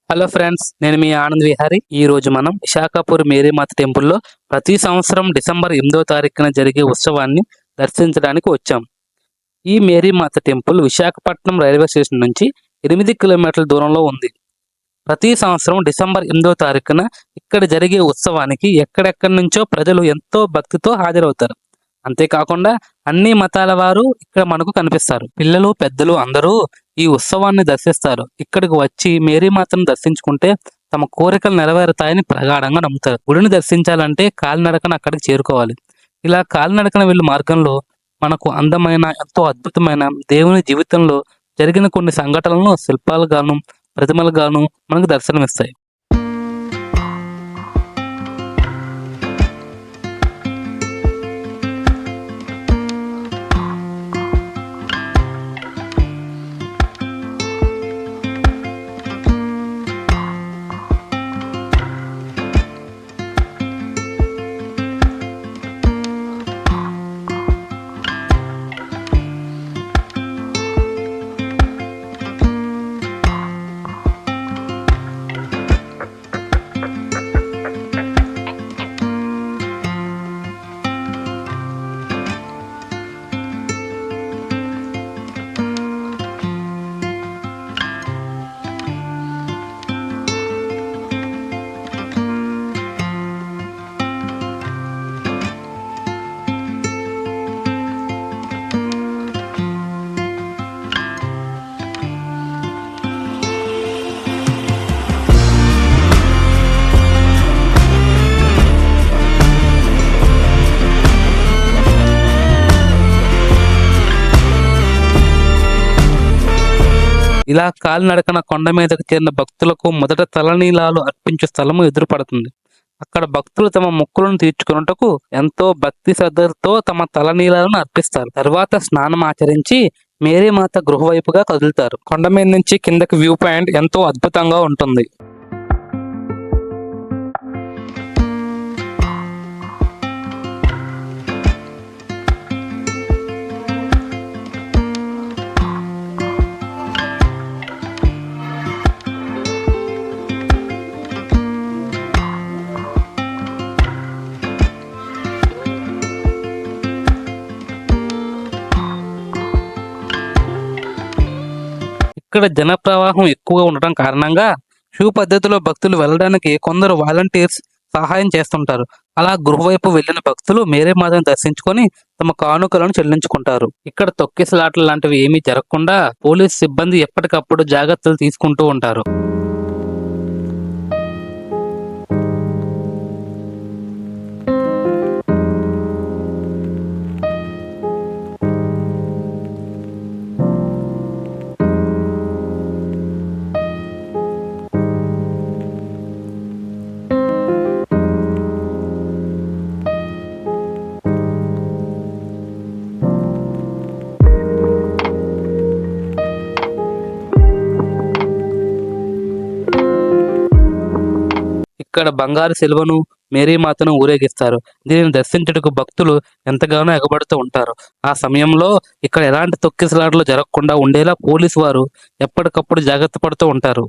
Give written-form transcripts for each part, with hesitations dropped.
Hello friends, నేను మీ ఆనంద్ విహారీ. ఈ రోజు మనం విశాఖపూర్ మేరీమాత టెంపుల్లో ప్రతి సంవత్సరం డిసెంబర్ 8వ తారీఖున జరిగే ఉత్సవాన్ని దర్శించడానికి వచ్చాం. ఈ మేరీమాత టెంపుల్ విశాఖపట్నం రైల్వే స్టేషన్ నుంచి 8 కిలోమీటర్ల దూరంలో ఉంది. ప్రతి సంవత్సరం డిసెంబర్ 8వ తారీఖున ఇక్కడ జరిగే ఉత్సవానికి ఎక్కడెక్కడి నుంచో ప్రజలు ఎంతో భక్తితో హాజరవుతారు. అంతేకాకుండా అన్ని మతాల వారు ఇక్కడ మనకు కనిపిస్తారు. పిల్లలు, పెద్దలు అందరూ ఈ ఉత్సవాన్ని దర్శిస్తారు. ఇక్కడికి వచ్చి మేరీమాతను దర్శించుకుంటే తమ కోరికలు నెరవేరుతాయని ప్రగాఢంగా నమ్ముతారు. గుడిని దర్శించాలంటే కాలినడకన అక్కడికి చేరుకోవాలి. ఇలా కాలినడకన వెళ్లే మార్గంలో మనకు అందమైన, ఎంతో అద్భుతమైన దేవుని జీవితంలో జరిగిన కొన్ని సంఘటనలను శిల్పాలుగాను, ప్రతిమలుగాను మనకు దర్శనమిస్తాయి. ఇలా కాలినడకన కొండ మీదకు చేరిన భక్తులకు మొదట తలనీలాలు అర్పించే స్థలము ఎదురుపడుతుంది. అక్కడ భక్తులు తమ మొక్కులను తీర్చుకున్నటకు ఎంతో భక్తి శ్రద్ధలతో తమ తలనీలాలను అర్పిస్తారు. తర్వాత స్నానం ఆచరించి మేరీమాత గృహ వైపుగా కదులుతారు. కొండ మీద నుంచి కిందకి వ్యూ పాయింట్ ఎంతో అద్భుతంగా ఉంటుంది. ఇక్కడ జన ప్రవాహం ఎక్కువగా ఉండటం కారణంగా షూ పద్ధతిలో భక్తులు వెళ్ళడానికి కొందరు వాలంటీర్స్ సహాయం చేస్తుంటారు. అలా గృహవైపు వెళ్లిన భక్తులు మేరీమాతను దర్శించుకొని తమ కానుకలను చెల్లించుకుంటారు. ఇక్కడ తొక్కిసలాటలు లాంటివి ఏమీ జరగకుండా పోలీస్ సిబ్బంది ఎప్పటికప్పుడు జాగ్రత్తలు తీసుకుంటూ ఉంటారు. ఇక్కడ బంగారు సిలువను, మేరీమాతను ఊరేగిస్తారు. దీనిని దర్శించుటకు భక్తులు ఎంతగానో ఎగబడుతూ ఉంటారు. ఆ సమయంలో ఇక్కడ ఎలాంటి తొక్కిసలాటలు జరగకుండా ఉండేలా పోలీసు వారు ఎప్పటికప్పుడు జాగ్రత్త పడుతూ ఉంటారు.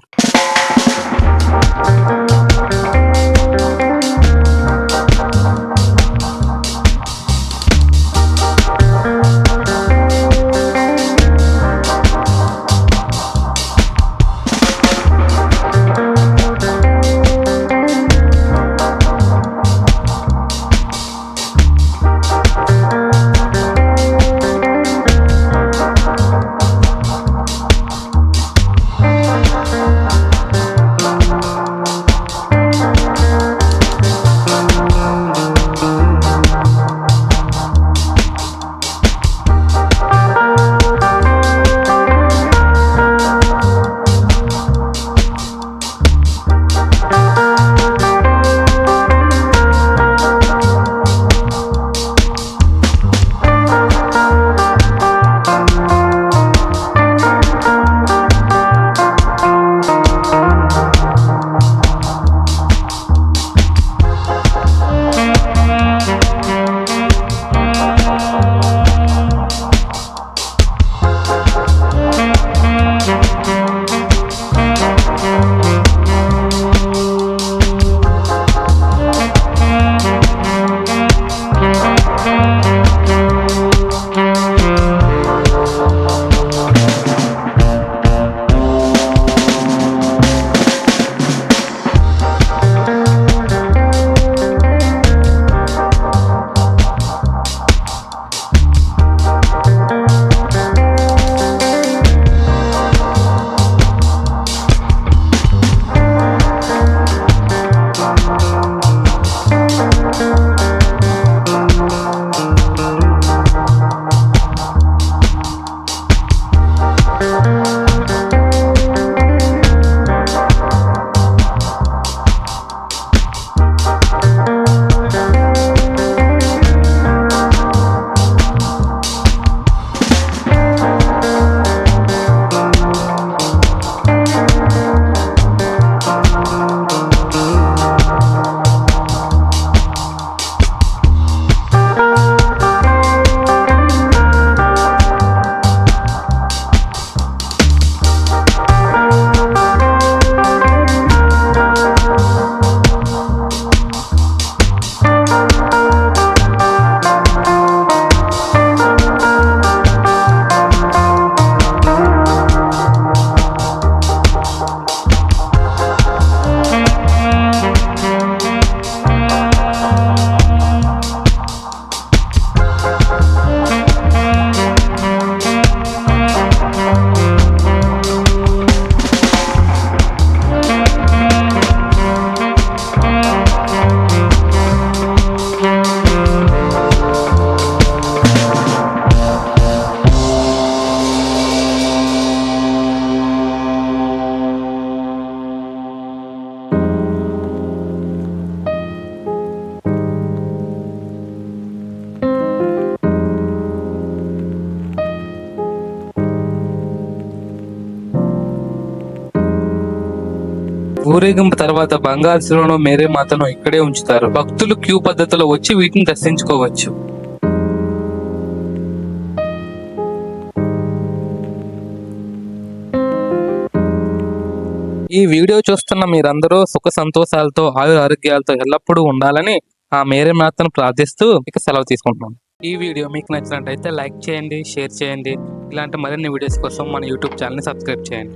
ఊరేగింపు తర్వాత బంగారు శిలను మేరీ మాతను ఇక్కడే ఉంచుతారు. భక్తులు క్యూ పద్ధతిలో వచ్చి వీటిని దర్శించుకోవచ్చు. ఈ వీడియో చూస్తున్న మీరందరూ సుఖ సంతోషాలతో ఆయుర ఆరోగ్యాలతో ఎల్లప్పుడూ ఉండాలని ఆ మేరీ మాతను ప్రార్థిస్తూ ఇక సెలవు తీసుకుంటున్నాం. ఈ వీడియో మీకు నచ్చినట్టయితే లైక్ చేయండి, షేర్ చేయండి. ఇలాంటి మరిన్ని వీడియోస్ కోసం మన యూట్యూబ్ ఛానల్ని సబ్స్క్రైబ్ చేయండి.